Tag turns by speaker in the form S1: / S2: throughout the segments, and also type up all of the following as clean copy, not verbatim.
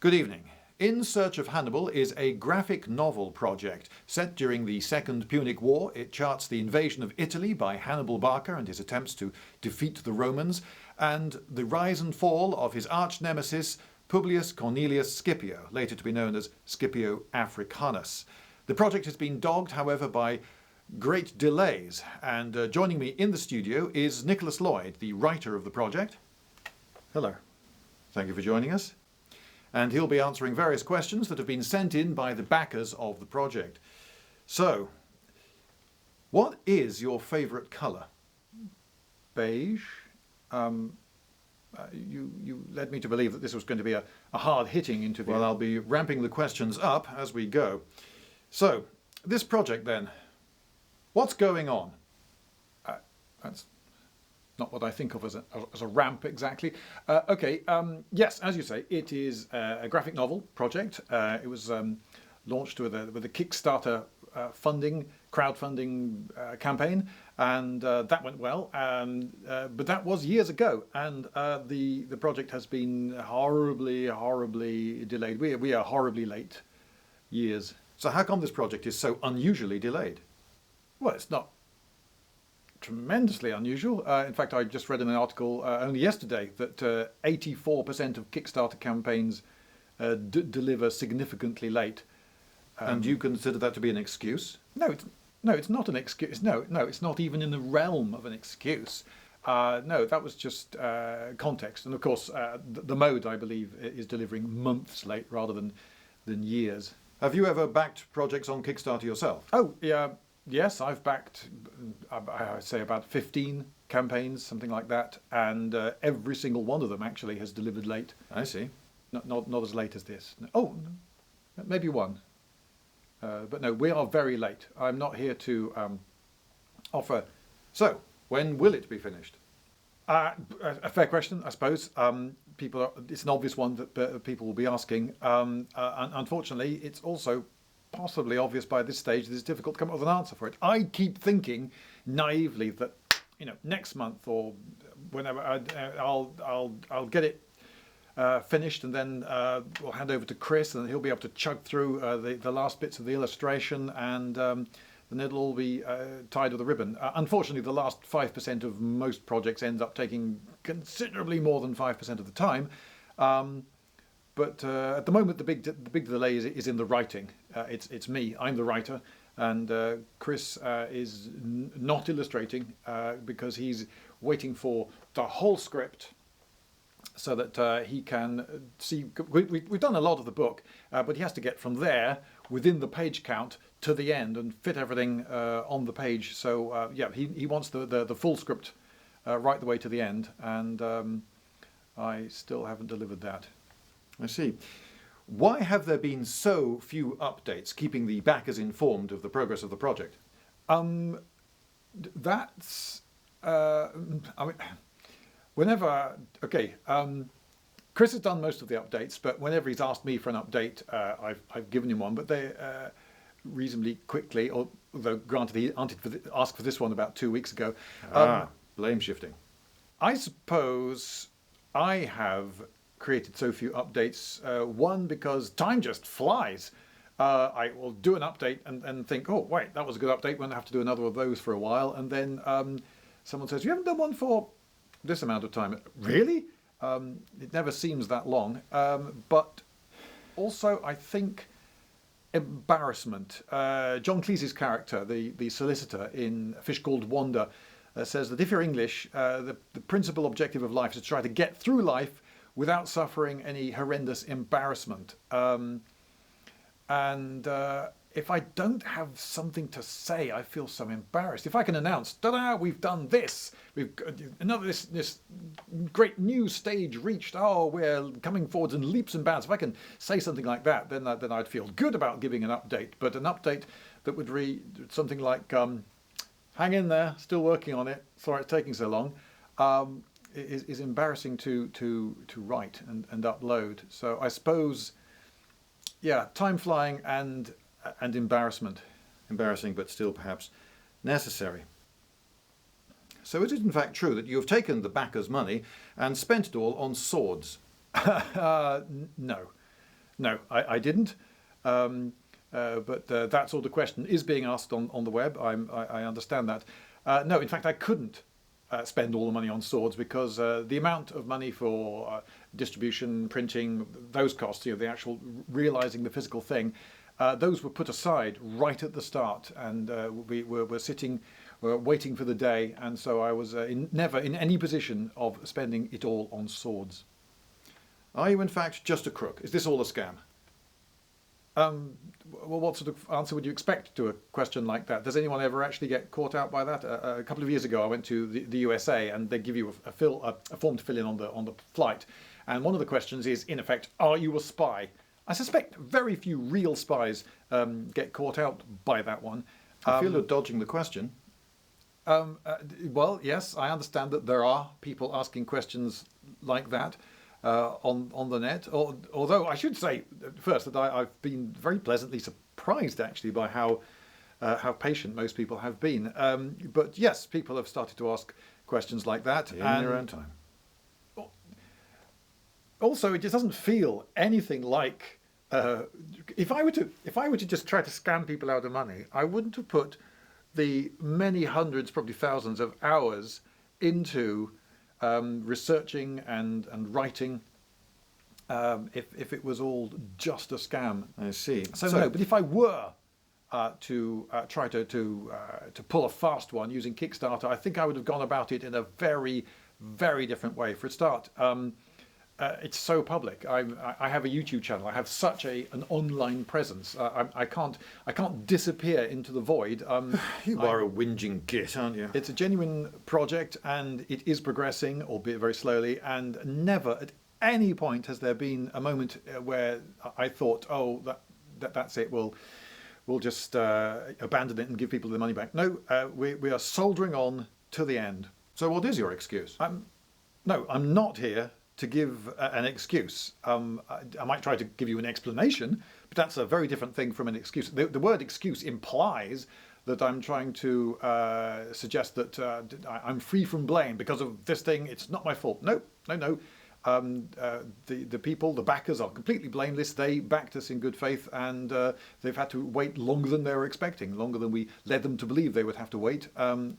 S1: Good evening. In Search of Hannibal is a graphic novel project. Set during the Second Punic War, it charts the invasion of Italy by Hannibal Barca and his attempts to defeat the Romans, and the rise and fall of his arch-nemesis Publius Cornelius Scipio, later to be known as Scipio Africanus. The project has been dogged, however, by great delays, and joining me in the studio is Nicholas Lloyd, the writer of the project. Hello. Thank you for joining us. And he'll be answering various questions that have been sent in by the backers of the project. So, what is your favourite colour? Beige? You led me to believe that this was going to be a hard-hitting interview. Well, I'll be ramping the questions up as we go. So, this project then, what's going on? That's not what I think of as a ramp exactly. Yes, as you say, it is a graphic novel project. It was launched with a Kickstarter crowdfunding campaign, and that went well. But that was years ago, and the project has been horribly delayed. We are horribly late, years. So how come this project is so unusually delayed? Well, it's not tremendously unusual. In fact, I just read in an article only yesterday that 84% of Kickstarter campaigns deliver significantly late. And you consider that to be an excuse? No, it's not an excuse. No, it's not even in the realm of an excuse. No, that was just context. And of course, the mode, I believe, is delivering months late rather than years. Have you ever backed projects on Kickstarter yourself? Oh, yeah. Yes, I've backed, I say, about 15 campaigns, something like that, and every single one of them actually has delivered late. I see. Not as late as this. Oh, maybe one. But no, we are very late. I'm not here to offer. So, when will it be finished? A fair question, I suppose. It's an obvious one that people will be asking. Unfortunately, it's also possibly obvious by this stage that it's difficult to come up with an answer for it. I keep thinking naively that, next month or whenever I'll get it finished, and then we'll hand over to Chris, and he'll be able to chug through the last bits of the illustration, and then it'll all be tied with a ribbon. Unfortunately, the last 5% of most projects ends up taking considerably more than 5% of the time. But at the moment, the big delay is in the writing. It's me. I'm the writer, and Chris is not illustrating because he's waiting for the whole script so that he can see. We've done a lot of the book, but he has to get from there within the page count to the end and fit everything on the page. So he wants the full script right the way to the end, and I still haven't delivered that. I see. Why have there been so few updates keeping the backers informed of the progress of the project? Chris has done most of the updates, but whenever he's asked me for an update, I've given him one, but they reasonably quickly, although granted he asked for this one about 2 weeks ago. Blame shifting. I suppose I have created so few updates, one, because time just flies. I will do an update and think, oh wait, that was a good update, we'll have to do another of those for a while, and then someone says, you haven't done one for this amount of time. Really? It never seems that long, but also I think embarrassment. John Cleese's character, the solicitor in A Fish Called Wanda, says that if you're English, the principal objective of life is to try to get through life without suffering any horrendous embarrassment. If I don't have something to say, I feel so embarrassed. If I can announce, ta-da, we've done this, we've this great new stage reached, we're coming forwards in leaps and bounds. If I can say something like that, then I'd feel good about giving an update. But an update that would read something like, hang in there, still working on it, sorry it's taking so long, is embarrassing to write and upload. So I suppose, time flying and embarrassment. Embarrassing, but still perhaps necessary. So is it in fact true that you have taken the backers' money and spent it all on swords? No. No, I didn't. But that sort of question is being asked on the web. I understand that. No, in fact, I couldn't spend all the money on swords because the amount of money for distribution, printing, those costs, the actual realizing the physical thing, those were put aside right at the start, and we were sitting, waiting for the day, and so I was never in any position of spending it all on swords.
S2: Are you in fact just a crook? Is this all a scam?
S1: Well, what sort of answer would you expect to a question like that? Does anyone ever actually get caught out by that? A couple of years ago, I went to the USA, and they give you a form to fill in on the flight, and one of the questions is, in effect, are you a spy? I suspect very few real spies get caught out by that one.
S2: I feel you're dodging the question.
S1: Well, yes, I understand that there are people asking questions like that on the net. Although I should say first that I've been very pleasantly surprised actually by how patient most people have been. But yes, people have started to ask questions like that
S2: In their own time.
S1: Also, it just doesn't feel anything like. If I were to just try to scam people out of money, I wouldn't have put the many hundreds, probably thousands of hours into researching and writing. If it was all just a scam.
S2: I see.
S1: So no, but if I were to try to pull a fast one using Kickstarter, I think I would have gone about it in a very, very different way. For a start, it's so public. I have a YouTube channel. I have such an online presence. I can't disappear into the void.
S2: You are a whinging git, aren't you?
S1: It's a genuine project, and it is progressing, albeit very slowly. And never at any point has there been a moment where I thought, oh, that's it. We'll just abandon it and give people the money back. No, we are soldering on to the end.
S2: So what is your excuse?
S1: No, I'm not here to give an excuse. I might try to give you an explanation, but that's a very different thing from an excuse. The word excuse implies that I'm trying to suggest that I'm free from blame because of this thing. It's not my fault. No. The people, the backers, are completely blameless. They backed us in good faith, and they've had to wait longer than they were expecting, longer than we led them to believe they would have to wait. And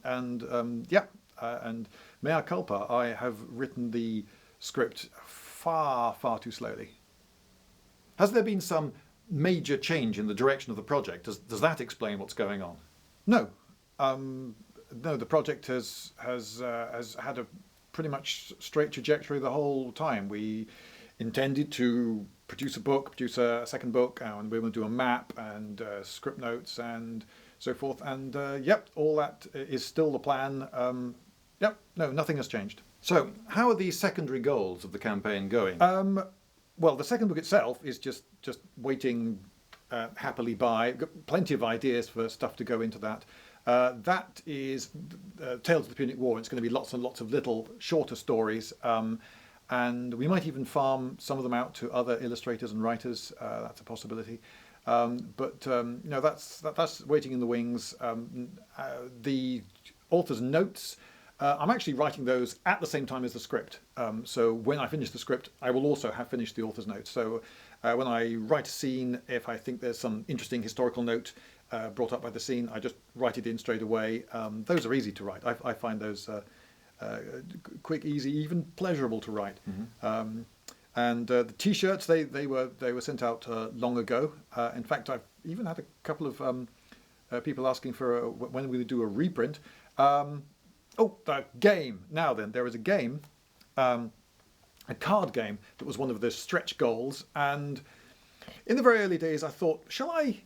S1: mea culpa, I have written the script far, far too slowly.
S2: Has there been some major change in the direction of the project? Does that explain what's going on?
S1: No. No, the project has had a pretty much straight trajectory the whole time. We intended to produce a book, produce a second book, and we were going to do a map and script notes and so forth. And all that is still the plan. No, nothing has changed.
S2: So, how are the secondary goals of the campaign going?
S1: Well, the second book itself is just waiting happily by. Got plenty of ideas for stuff to go into that. That is Tales of the Punic War. It's going to be lots and lots of little shorter stories, and we might even farm some of them out to other illustrators and writers. That's a possibility. No, that's waiting in the wings. The author's notes. I'm actually writing those at the same time as the script. So when I finish the script, I will also have finished the author's notes. So when I write a scene, if I think there's some interesting historical note brought up by the scene, I just write it in straight away. Those are easy to write. I find those quick, easy, even pleasurable to write. Mm-hmm. And the T-shirts, they were sent out long ago. In fact, I've even had a couple of people asking for when we would do a reprint. The game. Now then, there is a game, a card game that was one of the stretch goals, and in the very early days I thought, shall I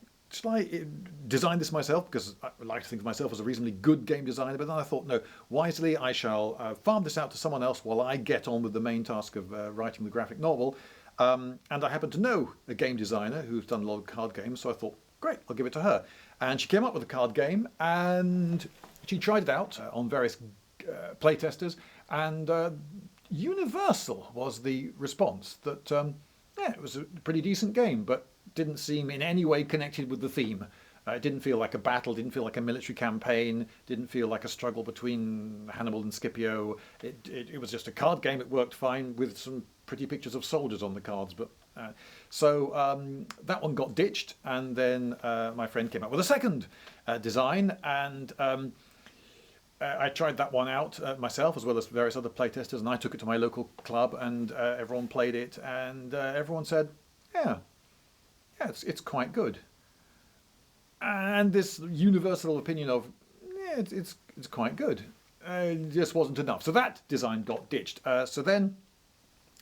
S1: design this myself, because I like to think of myself as a reasonably good game designer, but then I thought, no, wisely I shall farm this out to someone else while I get on with the main task of writing the graphic novel. And I happen to know a game designer who's done a lot of card games, so I thought, great, I'll give it to her. And she came up with a card game, and she tried it out on various playtesters, and universal was the response that it was a pretty decent game, but didn't seem in any way connected with the theme. It didn't feel like a battle, didn't feel like a military campaign, didn't feel like a struggle between Hannibal and Scipio. It was just a card game. It worked fine with some pretty pictures of soldiers on the cards, but So that one got ditched, and then my friend came up with a second design, and I tried that one out myself, as well as various other playtesters, and I took it to my local club, and everyone played it, and everyone said, yeah, it's quite good. And this universal opinion of, yeah, it's quite good, just wasn't enough. So that design got ditched. So then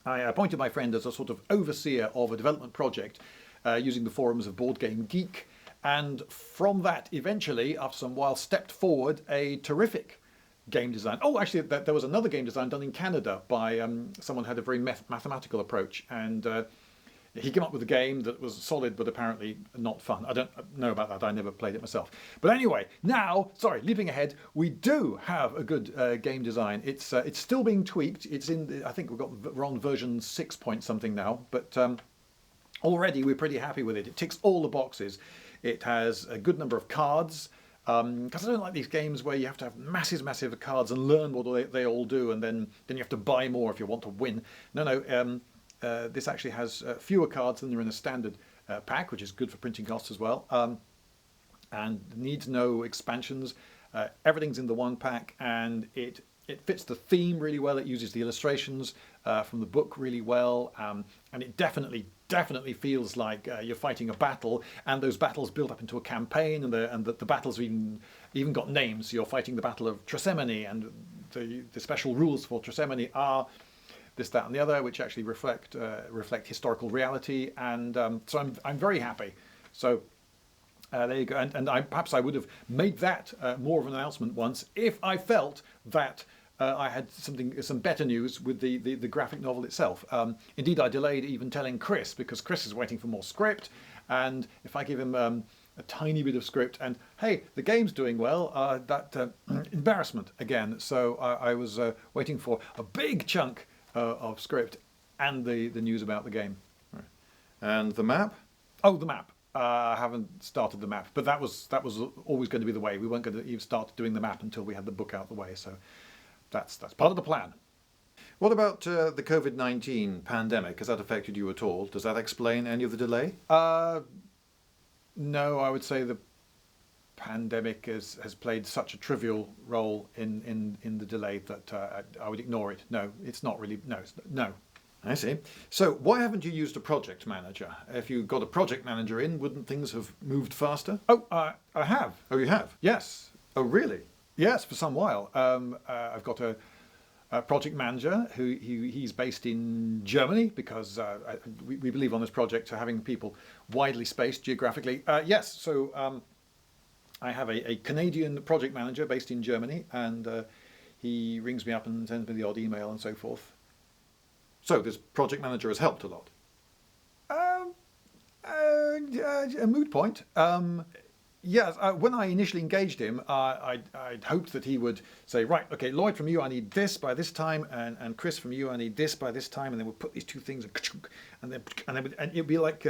S1: I appointed my friend as a sort of overseer of a development project using the forums of Board Game Geek. And from that, eventually, after some while, stepped forward a terrific game design. Oh, actually, there was another game design done in Canada by someone who had a very mathematical approach. And he came up with a game that was solid, but apparently not fun. I don't know about that. I never played it myself. But anyway, now, sorry, leaping ahead, we do have a good game design. It's still being tweaked. It's I think we're on version 6 point something now, but already we're pretty happy with it. It ticks all the boxes. It has a good number of cards, because I don't like these games where you have to have massive cards and learn what they all do, and then you have to buy more if you want to win. No. This actually has fewer cards than are in a standard pack, which is good for printing costs as well, and needs no expansions. Everything's in the one pack, and it fits the theme really well. It uses the illustrations from the book really well, and it definitely feels like you're fighting a battle, and those battles build up into a campaign, and the battles have even got names. So you're fighting the Battle of Trasemene, and the special rules for Trasemene are this, that, and the other, which actually reflect historical reality, and so I'm very happy. So there you go. And perhaps I would have made that more of an announcement once if I felt that I had some better news with the graphic novel itself. Indeed, I delayed even telling Chris, because Chris is waiting for more script, and if I give him a tiny bit of script and, hey, the game's doing well, that embarrassment again. So I was waiting for a big chunk of script and the news about the game.
S2: Right. And the map?
S1: Oh, the map. I haven't started the map, but that was always going to be the way. We weren't going to even start doing the map until we had the book out the way. So that's part of the plan.
S2: What about the COVID-19 pandemic? Has that affected you at all? Does that explain any of the delay?
S1: No, I would say the pandemic has played such a trivial role in the delay that I would ignore it. No, it's not really. No.
S2: I see. So why haven't you used a project manager? If you got a project manager in, wouldn't things have moved faster?
S1: Oh, I have.
S2: Oh, you have?
S1: Yes.
S2: Oh, really?
S1: Yes, for some while. I've got a project manager he's based in Germany, because we believe on this project having people widely spaced geographically. Yes, so I have a Canadian project manager based in Germany, and he rings me up and sends me the odd email and so forth.
S2: So this project manager has helped a lot?
S1: A moot point. Yes, when I initially engaged him, I'd hoped that he would say, right, okay, Lloyd, from you I need this by this time, and Chris, from you I need this by this time, and then we'll put these two things, and it'd be like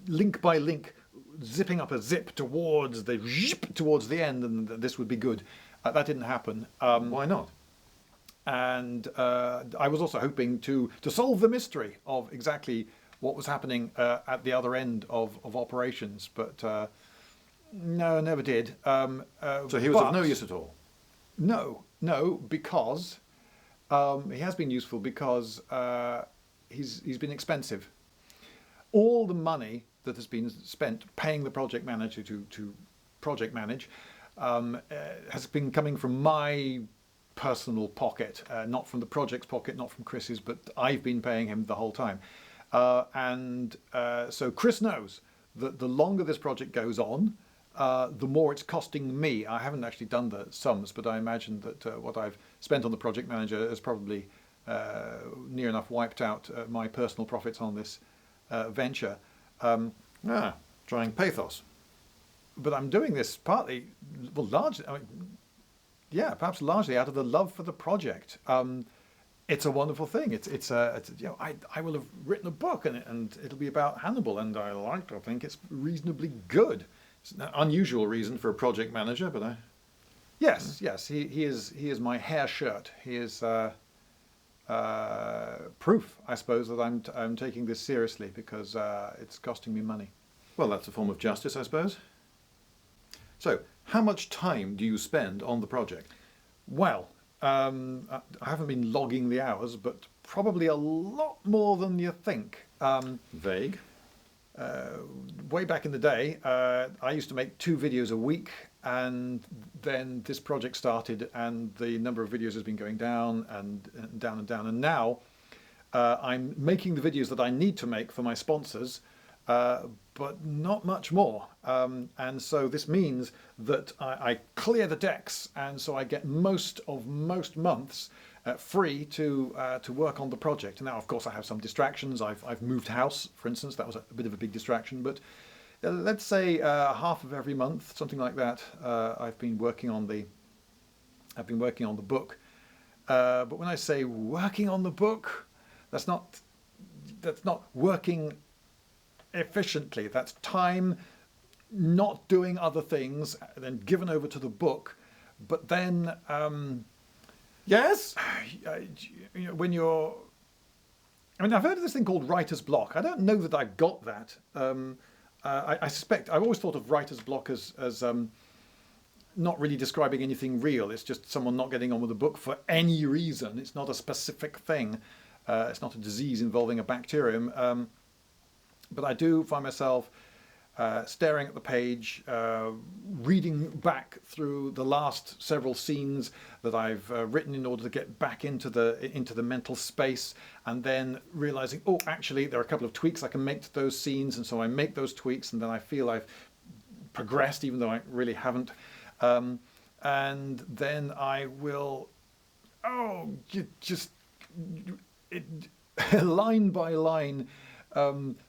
S1: link by link, zipping up a zip towards the end, and this would be good. That didn't happen.
S2: Why not?
S1: And I was also hoping to solve the mystery of exactly what was happening at the other end of operations, but no, never did.
S2: So he was of no use at all?
S1: No, because he has been useful, because he's been expensive. All the money that has been spent paying the project manager to project manage has been coming from my personal pocket, not from the project's pocket, not from Chris's, but I've been paying him the whole time. So Chris knows that the longer this project goes on, the more it's costing me. I haven't actually done the sums, but I imagine that what I've spent on the project manager has probably near enough wiped out my personal profits on this venture.
S2: Trying pathos.
S1: But I'm doing this partly, well, largely, perhaps largely out of the love for the project. It's a wonderful thing. It's I will have written a book, and it'll be about Hannibal, and I like to think it's reasonably good.
S2: It's an unusual reason for a project manager, but
S1: Yes, he is my hair shirt. He is proof, I suppose, that I'm taking this seriously, because it's costing me money.
S2: Well, that's a form of justice, I suppose. So, how much time do you spend on the project?
S1: Well, I haven't been logging the hours, but probably a lot more than you think.
S2: Vague.
S1: Way back in the day, I used to make 2 videos a week, and then this project started, and the number of videos has been going down and down and down. And now I'm making the videos that I need to make for my sponsors, but not much more. And so this means that I clear the decks, and so I get most months free to work on the project. Now, of course, I have some distractions. I've moved house, for instance. That was a bit of a big distraction. But let's say half of every month, something like that, I've been working on the book. But when I say working on the book, that's not working efficiently. That's time not doing other things, then given over to the book. But then,
S2: Yes?
S1: when you're... I mean, I've heard of this thing called writer's block. I don't know that I've got that. I suspect... I've always thought of writer's block as not really describing anything real. It's just someone not getting on with the book for any reason. It's not a specific thing. It's not a disease involving a bacterium. But I do find myself staring at the page, reading back through the last several scenes that I've written in order to get back into the mental space, and then realizing, oh, actually, there are a couple of tweaks I can make to those scenes, and so I make those tweaks, and then I feel I've progressed, even though I really haven't. And then I will, line by line,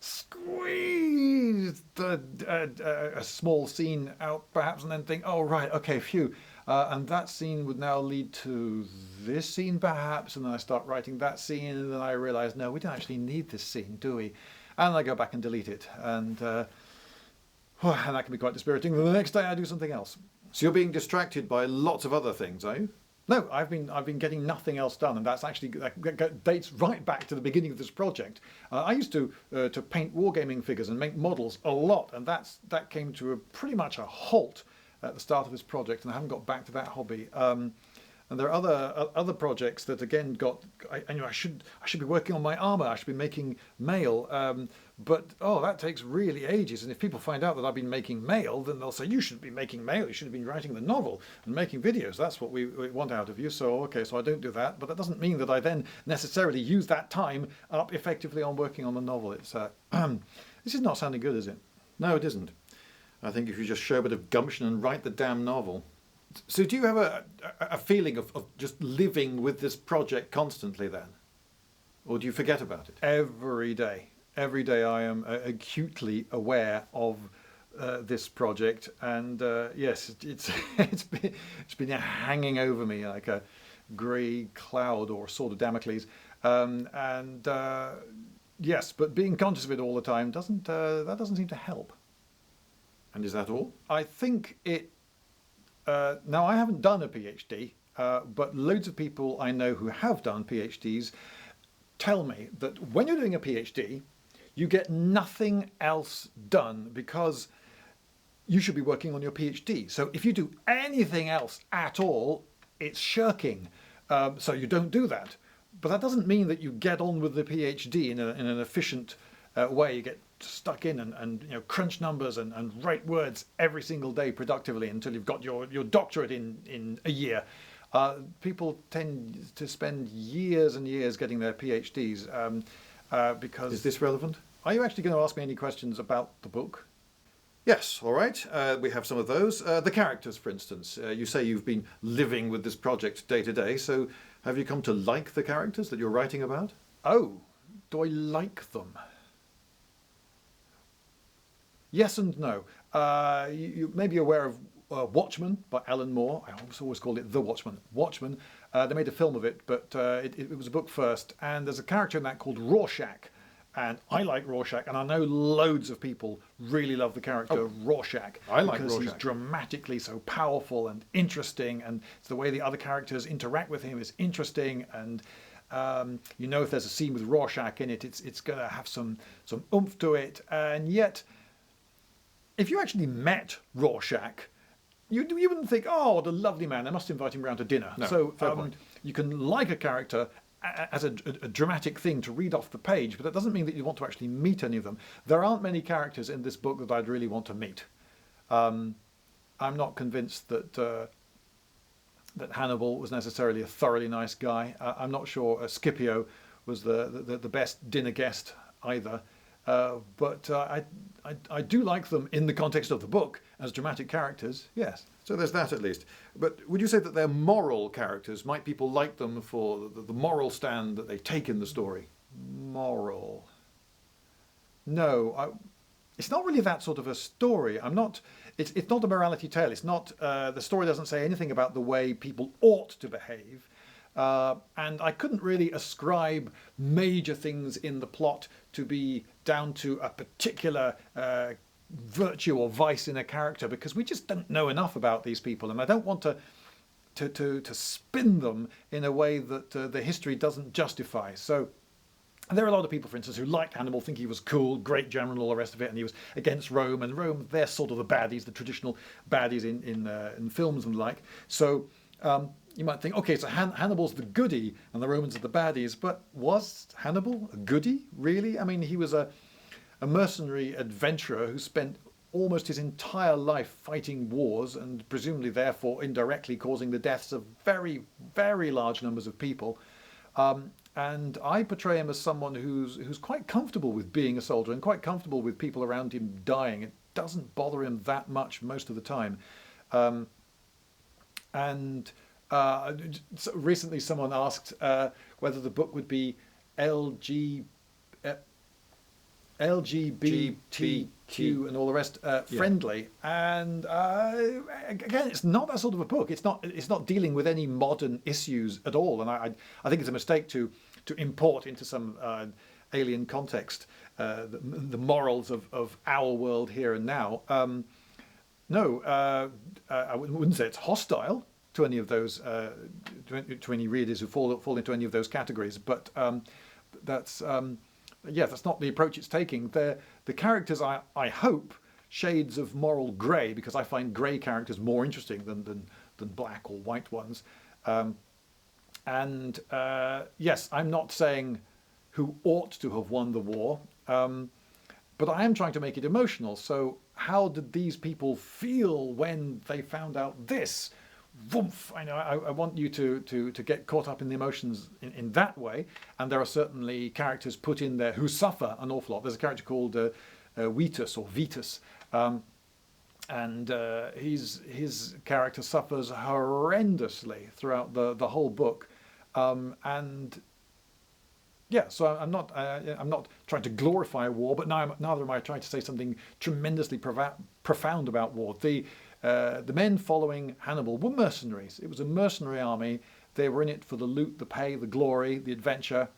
S1: squeeze a small scene out, perhaps, and then think, oh, right, okay, phew. And that scene would now lead to this scene, perhaps, and then I start writing that scene, and then I realize, no, we don't actually need this scene, do we? And I go back and delete it, and that can be quite dispiriting. The next day I do something else.
S2: So you're being distracted by lots of other things, are you?
S1: No, I've been getting nothing else done, and that's actually that dates right back to the beginning of this project. I used to paint wargaming figures and make models a lot, and that came to pretty much a halt at the start of this project, and I haven't got back to that hobby. And there are other projects that again I should be working on my armor. I should be making mail, but that takes really ages. And if people find out that I've been making mail, then they'll say, you shouldn't be making mail. You should have been writing the novel and making videos. That's what we want out of you. So okay, so I don't do that. But that doesn't mean that I then necessarily use that time up effectively on working on the novel. It's this is not sounding good, is it?
S2: No, it isn't. I think if you just show a bit of gumption and write the damn novel. So do you have a feeling of just living with this project constantly then? Or do you forget about it?
S1: Every day I am acutely aware of this project, and yes, it's been hanging over me like a grey cloud or sword of Damocles, yes, but being conscious of it all the time doesn't seem to help.
S2: And is that all?
S1: I think it. Now, I haven't done a PhD, but loads of people I know who have done PhDs tell me that when you're doing a PhD, you get nothing else done because you should be working on your PhD. So if you do anything else at all, it's shirking. So you don't do that. But that doesn't mean that you get on with the PhD in an efficient way. You get stuck in and crunch numbers and write words every single day productively until you've got your doctorate in a year. People tend to spend years and years getting their PhDs because...
S2: Is this relevant?
S1: Are you actually going to ask me any questions about the book?
S2: Yes, all right. We have some of those. The characters, for instance. You say you've been living with this project day to day, so have you come to like the characters that you're writing about?
S1: Oh, do I like them? Yes and no. You may be aware of Watchmen by Alan Moore. I always called it The Watchmen. Watchmen. They made a film of it, but it was a book first. And there's a character in that called Rorschach. And I like Rorschach, and I know loads of people really love the character Rorschach.
S2: I like
S1: because
S2: Rorschach.
S1: He's dramatically so powerful and interesting, and it's the way the other characters interact with him is interesting, and You know, if there's a scene with Rorschach in it, it's going to have some oomph to it. And yet, if you actually met Rorschach, you wouldn't think, oh, what a lovely man, I must invite him round to dinner.
S2: No,
S1: So
S2: fair point.
S1: you can like a character as a dramatic thing to read off the page, but that doesn't mean that you want to actually meet any of them. There aren't many characters in this book that I'd really want to meet. I'm not convinced that that Hannibal was necessarily a thoroughly nice guy. I'm not sure Scipio was the best dinner guest either. But I do like them in the context of the book as dramatic characters, yes.
S2: So there's that at least. But would you say that they're moral characters? Might people like them for the moral stand that they take in the story?
S1: Moral. No, it's not really that sort of a story. It's not a morality tale. It's not. The story doesn't say anything about the way people ought to behave. And I couldn't really ascribe major things in the plot to be down to a particular virtue or vice in a character, because we just don't know enough about these people, and I don't want to spin them in a way that the history doesn't justify. So there are a lot of people, for instance, who liked Hannibal, think he was cool, great general, all the rest of it, and he was against Rome, and Rome, they're sort of the baddies, the traditional baddies in films and the like. So you might think, okay, so Hannibal's the goodie and the Romans are the baddies, but was Hannibal a goodie, really? I mean, he was a mercenary adventurer who spent almost his entire life fighting wars and presumably therefore indirectly causing the deaths of very, very large numbers of people. And I portray him as someone who's quite comfortable with being a soldier and quite comfortable with people around him dying. It doesn't bother him that much most of the time. So recently someone asked whether the book would be LGBTQ and all the rest friendly, and again, it's not that sort of a book. It's not dealing with any modern issues at all, and I think it's a mistake to import into some alien context the morals of our world here and now. No, I wouldn't say it's hostile to any of those to any readers who fall into any of those categories, but that's not the approach it's taking. The characters, I hope, shades of moral grey, because I find grey characters more interesting than black or white ones. Yes, I'm not saying who ought to have won the war, but I am trying to make it emotional. So how did these people feel when they found out this? Woof! I want you to get caught up in the emotions in that way, and there are certainly characters put in there who suffer an awful lot. There's a character called Vitus, and his character suffers horrendously throughout the whole book, and yeah. So I'm not trying to glorify war, but neither am I trying to say something tremendously profound about war. The men following Hannibal were mercenaries. It was a mercenary army. They were in it for the loot, the pay, the glory, the adventure,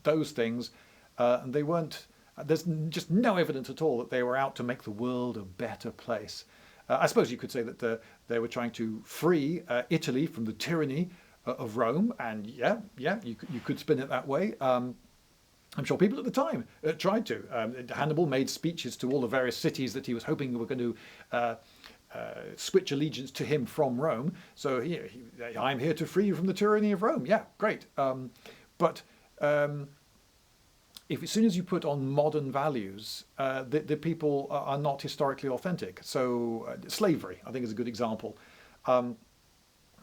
S1: those things. And they weren't, there's just no evidence at all that they were out to make the world a better place. I suppose you could say that they were trying to free Italy from the tyranny of Rome. And yeah, you could spin it that way. I'm sure people at the time tried to. Hannibal made speeches to all the various cities that he was hoping were going to switch allegiance to him from Rome. So I'm here to free you from the tyranny of Rome. Yeah, great. But if as soon as you put on modern values, the people are not historically authentic. So slavery, I think, is a good example.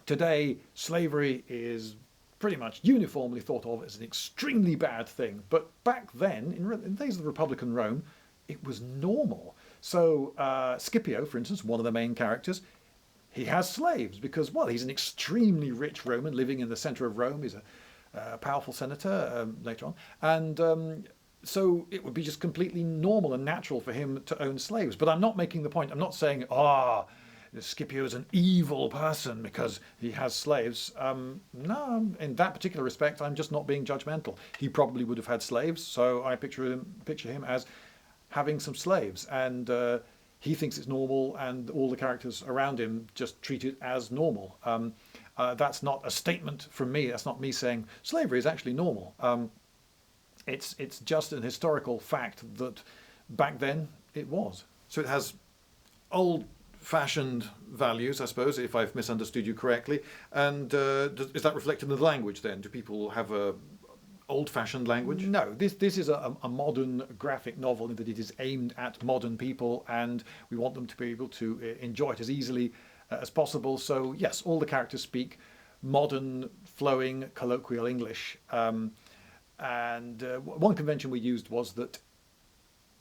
S1: Today, slavery is pretty much uniformly thought of as an extremely bad thing. But back then, in the days of the Republican Rome, it was normal. So Scipio, for instance, one of the main characters, he has slaves because, well, he's an extremely rich Roman living in the center of Rome. He's a powerful senator later on. And so it would be just completely normal and natural for him to own slaves. But I'm not making the point. I'm not saying, Scipio is an evil person because he has slaves. No, in that particular respect, I'm just not being judgmental. He probably would have had slaves, so I picture him as having some slaves, and he thinks it's normal, and all the characters around him just treat it as normal. That's not a statement from me. That's not me saying slavery is actually normal. It's just an historical fact that back then it was.
S2: So it has old-fashioned values, I suppose, if I've misunderstood you correctly. And is that reflected in the language then? Do people have a old-fashioned language?
S1: No, this is a modern graphic novel in that it is aimed at modern people, and we want them to be able to enjoy it as easily as possible. So yes, all the characters speak modern, flowing, colloquial English. And one convention we used was that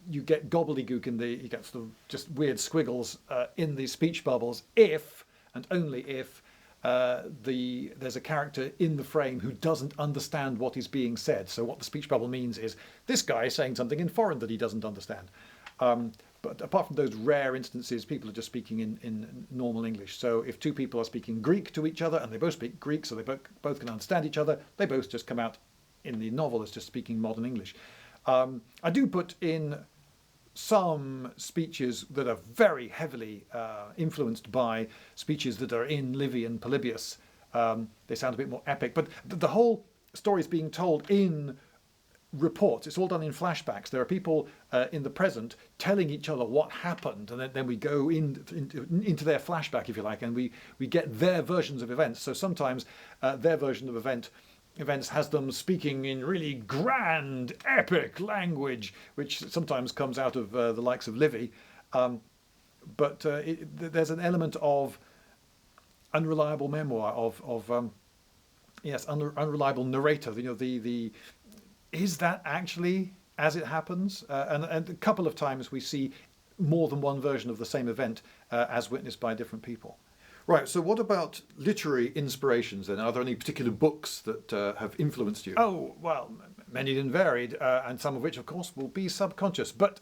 S1: you get gobbledygook you get sort of just weird squiggles in the speech bubbles if, and only if, there's a character in the frame who doesn't understand what is being said. So what the speech bubble means is this guy is saying something in foreign that he doesn't understand. But apart from those rare instances, people are just speaking in normal English. So if two people are speaking Greek to each other and they both speak Greek, so they both can understand each other, they both just come out in the novel as just speaking modern English. I do put in some speeches that are very heavily influenced by speeches that are in Livy and Polybius. They sound a bit more epic, but the whole story is being told in reports. It's all done in flashbacks. There are people in the present telling each other what happened, and then we go into their flashback, if you like, and we get their versions of events. So sometimes their version of events has them speaking in really grand, epic language, which sometimes comes out of the likes of Livy. But there's an element of unreliable memoir, unreliable narrator. You know, is that actually as it happens? And a couple of times we see more than one version of the same event as witnessed by different people.
S2: Right, so what about literary inspirations then? Are there any particular books that have influenced you?
S1: Oh, well, many and varied, and some of which, of course, will be subconscious, but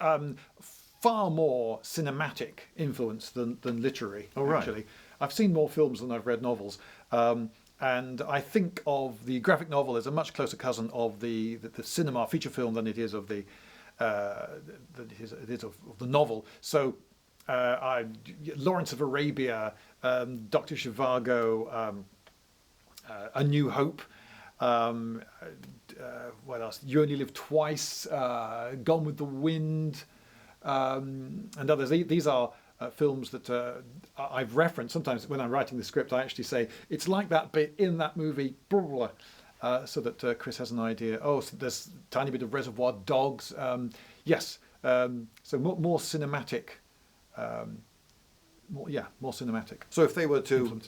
S1: far more cinematic influence than literary, actually. I've seen more films than I've read novels, and I think of the graphic novel as a much closer cousin of the cinema feature film than it is of the novel. So Lawrence of Arabia, Dr. Zhivago, A New Hope, what else? You Only Live Twice, Gone with the Wind, and others. These are films that I've referenced. Sometimes when I'm writing the script, I actually say, it's like that bit in that movie, blah, blah, blah, so that Chris has an idea. Oh, so there's a tiny bit of Reservoir Dogs. Yes, so more cinematic. More cinematic.
S2: So if they were to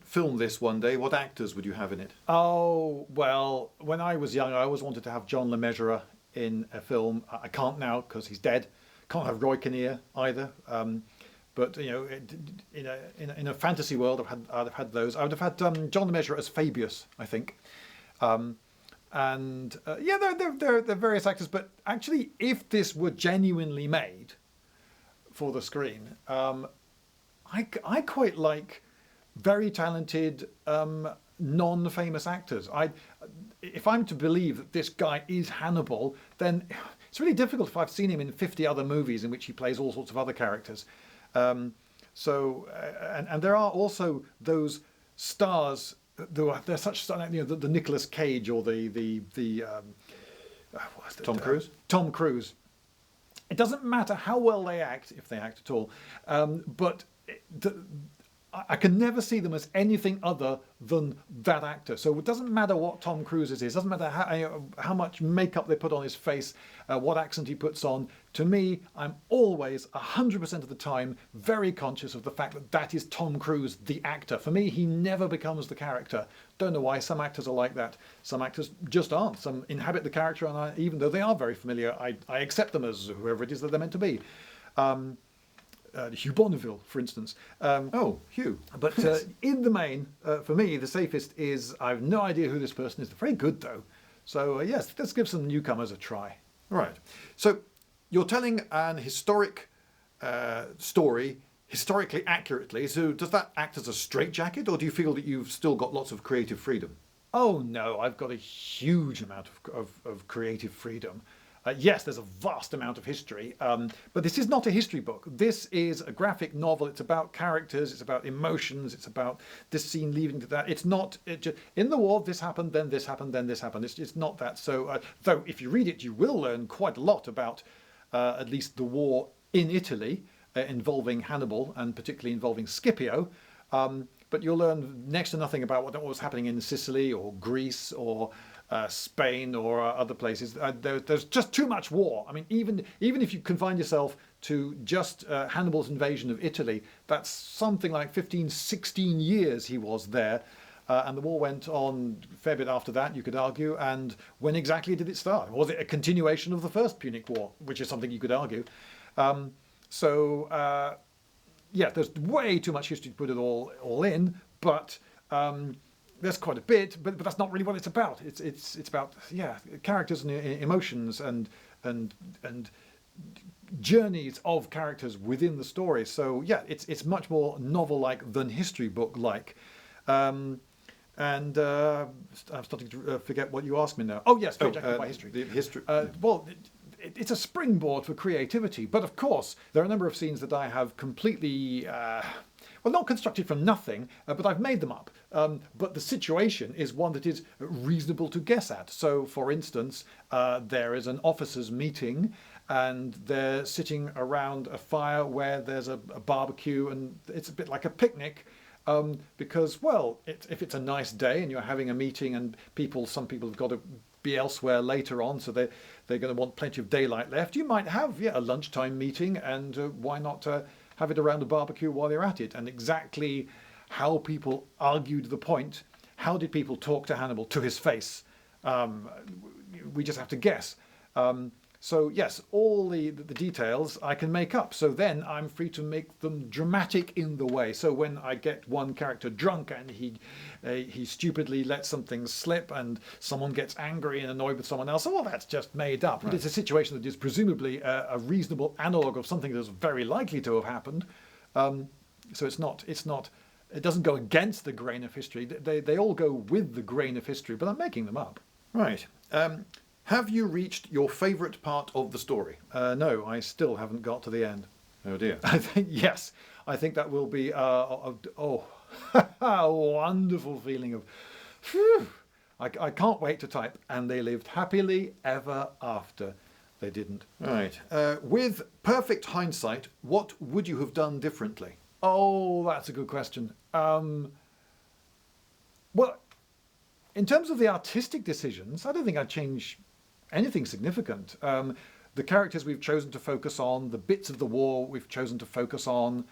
S2: film this one day, what actors would you have in it?
S1: Oh, well, when I was young, I always wanted to have John Le Mesurier in a film. I can't now because he's dead. Can't have Roy Kinnear either. But you know, in a fantasy world, I'd have had those. I would have had John Le Mesurier as Fabius, I think. They're various actors. But actually, if this were genuinely made for the screen, I quite like very talented non-famous actors. If I'm to believe that this guy is Hannibal, then it's really difficult if I've seen him in 50 other movies in which he plays all sorts of other characters. And there are also those stars. They're such stars, you know, the Nicolas Cage or
S2: Tom Cruise.
S1: Tom Cruise. It doesn't matter how well they act, if they act at all, but I can never see them as anything other than that actor. So it doesn't matter what Tom Cruise is. It doesn't matter how much makeup they put on his face, what accent he puts on. To me, I'm always, 100% of the time, very conscious of the fact that that is Tom Cruise, the actor. For me, he never becomes the character. Don't know why. Some actors are like that. Some actors just aren't. Some inhabit the character, and even though they are very familiar, I accept them as whoever it is that they're meant to be. Hugh Bonneville, for instance.
S2: Hugh.
S1: But in the main, for me, the safest is I have no idea who this person is. They're very good, though. So, yes, let's give some newcomers a try.
S2: Right. So you're telling an historic story historically accurately. So does that act as a straitjacket, or do you feel that you've still got lots of creative freedom?
S1: Oh, no, I've got a huge amount of creative freedom. Yes, there's a vast amount of history, but this is not a history book. This is a graphic novel. It's about characters. It's about emotions. It's about this scene leading to that. It's not in the war. This happened, then this happened, then this happened. It's not that. So, though if you read it, you will learn quite a lot about at least the war in Italy, involving Hannibal and particularly involving Scipio. But you'll learn next to nothing about what was happening in Sicily or Greece or Spain or other places. There's just too much war. I mean, even if you confine yourself to just Hannibal's invasion of Italy, that's something like 15, 16 years he was there. And the war went on a fair bit after that, you could argue. And when exactly did it start? Was it a continuation of the First Punic War, which is something you could argue? Yeah, there's way too much history to put it all in, but there's quite a bit. But that's not really what it's about. It's about characters and emotions and journeys of characters within the story. So yeah, it's much more novel-like than history book-like. I'm starting to forget what you asked me now. Oh yes, by history.
S2: The history.
S1: Well. It's a springboard for creativity, but of course there are a number of scenes that I have completely, not constructed from nothing, but I've made them up. But the situation is one that is reasonable to guess at. So, for instance, there is an officers' meeting, and they're sitting around a fire where there's a barbecue, and it's a bit like a picnic. Because, if it's a nice day and you're having a meeting and some people have got to be elsewhere later on, so they're going to want plenty of daylight left, you might have a lunchtime meeting, and why not have it around a barbecue while you're at it? And exactly how people argued the point, how did people talk to Hannibal to his face? We just have to guess. So yes, all the details I can make up. So then I'm free to make them dramatic in the way. So when I get one character drunk and he stupidly lets something slip and someone gets angry and annoyed with someone else, that's just made up. Right. But it's a situation that is presumably a reasonable analogue of something that's very likely to have happened. So it doesn't go against the grain of history. They all go with the grain of history, but I'm making them up.
S2: Right. Have you reached your favourite part of the story?
S1: No, I still haven't got to the end.
S2: Oh dear.
S1: I think that will be a wonderful feeling of, phew, I can't wait to type. And they lived happily ever after. They didn't.
S2: Right. With perfect hindsight, what would you have done differently?
S1: Oh, that's a good question. Well, in terms of the artistic decisions, I don't think I'd change anything significant. The characters we've chosen to focus on, the bits of the war we've chosen to focus on,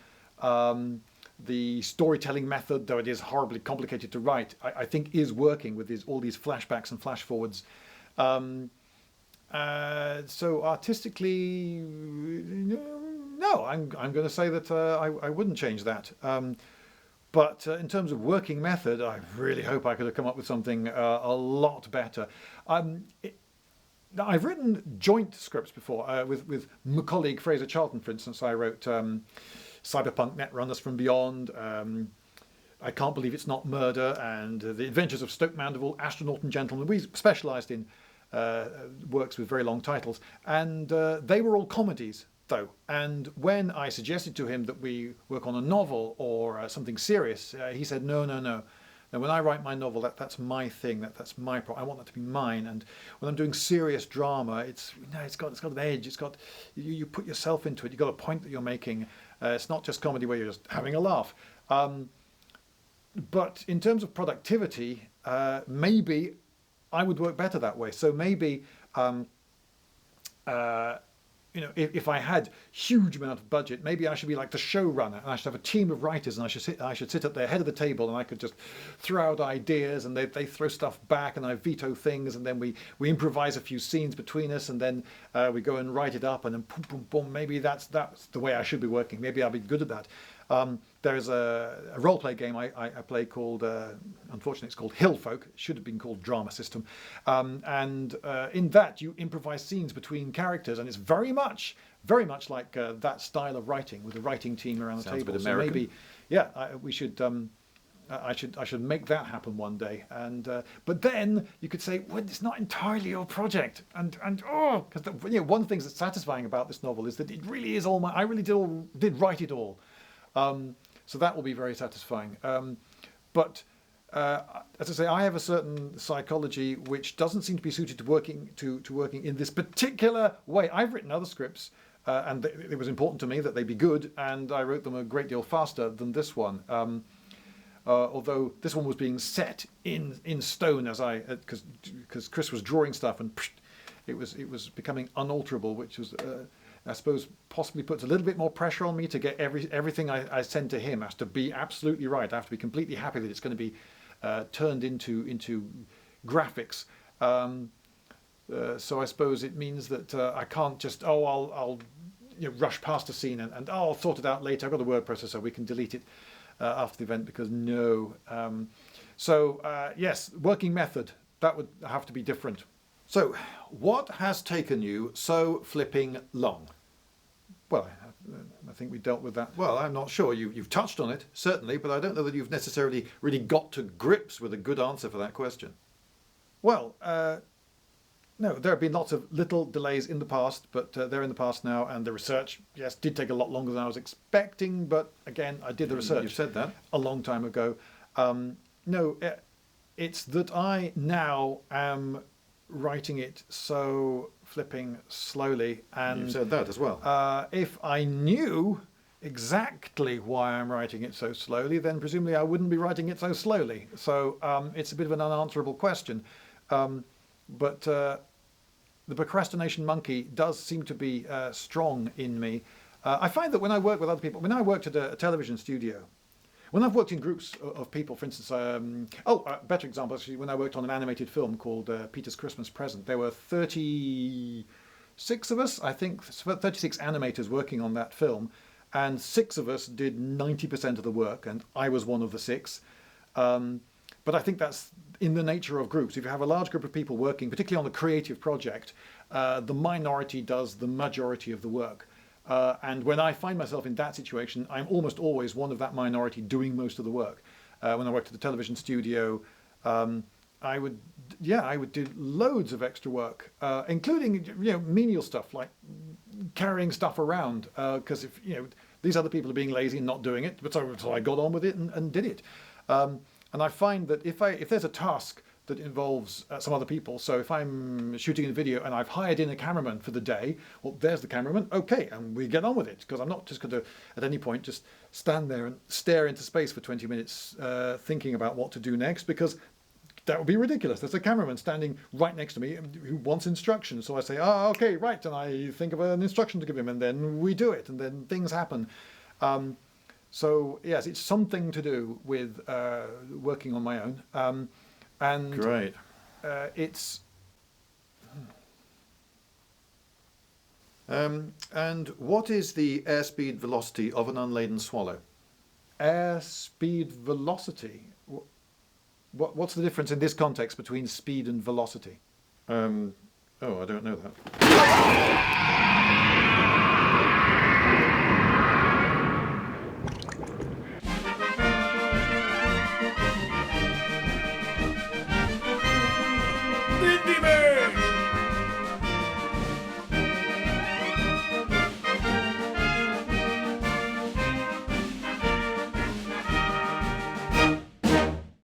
S1: the storytelling method, though it is horribly complicated to write, I think is working with all these flashbacks and flash forwards. So artistically, no, I'm going to say that I wouldn't change that. But in terms of working method, I really hope I could have come up with something a lot better. I've written joint scripts before with my colleague Fraser Charlton, for instance. I wrote Cyberpunk Netrunners from Beyond, I Can't Believe It's Not Murder, and The Adventures of Stoke Mandeville, Astronaut and Gentleman. We specialised in works with very long titles, and they were all comedies, though. And when I suggested to him that we work on a novel or something serious, he said, no. And when I write my novel, that's my thing. That's my I want that to be mine. And when I'm doing serious drama, it's got an edge. It's got you put yourself into it. You've got a point that you're making. It's not just comedy where you're just having a laugh. But in terms of productivity, maybe I would work better that way. So maybe if I had huge amount of budget, maybe I should be like the showrunner, and I should have a team of writers, and I should sit at the head of the table, and I could just throw out ideas, and they throw stuff back, and I veto things, and then we improvise a few scenes between us, and then we go and write it up, and then boom, boom, boom. Maybe that's the way I should be working. Maybe I'll be good at that. There's a role-play game I play called, unfortunately it's called Hill Folk. It should have been called Drama System. And in that you improvise scenes between characters, and it's very much like that style of writing, with the writing team around the table.
S2: Sounds a bit American.
S1: So maybe, we should I should make that happen one day. And but then you could say, well, it's not entirely your project. And because one of the things that's satisfying about this novel is that it really is all I really did write it all. So that will be very satisfying. But as I say, I have a certain psychology which doesn't seem to be suited to working in this particular way. I've written other scripts, and it was important to me that they be good, and I wrote them a great deal faster than this one. Although this one was being set in stone because Chris was drawing stuff and it was becoming unalterable, which was I suppose possibly puts a little bit more pressure on me to get everything I send to him has to be absolutely right. I have to be completely happy that it's going to be turned into graphics. So I suppose it means that I can't just I'll rush past a scene and I'll sort it out later. I've got a word processor, we can delete it after the event because no. Yes, working method, that would have to be different.
S2: So, what has taken you so flipping long?
S1: Well, I think we dealt with that.
S2: Well, I'm not sure. You've touched on it, certainly, but I don't know that you've necessarily really got to grips with a good answer for that question.
S1: Well, no, there have been lots of little delays in the past, but they're in the past now, and the research, yes, did take a lot longer than I was expecting, but again, I did the research.
S2: You've said that.
S1: A long time ago. No, it's that I now am writing it so flipping slowly, and
S2: You've said that as well.
S1: if I knew exactly why I'm writing it so slowly, then presumably I wouldn't be writing it so slowly. So it's a bit of an unanswerable question. But the procrastination monkey does seem to be strong in me. I find that when I work with other people, when I worked at a television studio, when I've worked in groups of people, for instance, better example, actually, when I worked on an animated film called Peter's Christmas Present, there were 36 of us, I think, 36 animators working on that film, and 6 of us did 90% of the work, and I was one of the 6. But I think that's in the nature of groups. If you have a large group of people working, particularly on a creative project, the minority does the majority of the work. And when I find myself in that situation, I'm almost always one of that minority doing most of the work. When I worked at the television studio, I would do loads of extra work, including menial stuff like carrying stuff around. Because if these other people are being lazy and not doing it, but so I got on with it and did it. And I find that if there's a task that involves some other people, so if I'm shooting a video and I've hired in a cameraman for the day, well, there's the cameraman, okay, and we get on with it, because I'm not just going to, at any point, just stand there and stare into space for 20 minutes thinking about what to do next, because that would be ridiculous. There's a cameraman standing right next to me who wants instructions, so I say, okay, right, and I think of an instruction to give him, and then we do it, and then things happen. So, yes, it's something to do with working on my own. And
S2: great.
S1: It's
S2: and what is the airspeed velocity of an unladen swallow?
S1: Airspeed velocity. What's the difference in this context between speed and velocity?
S2: I don't know that.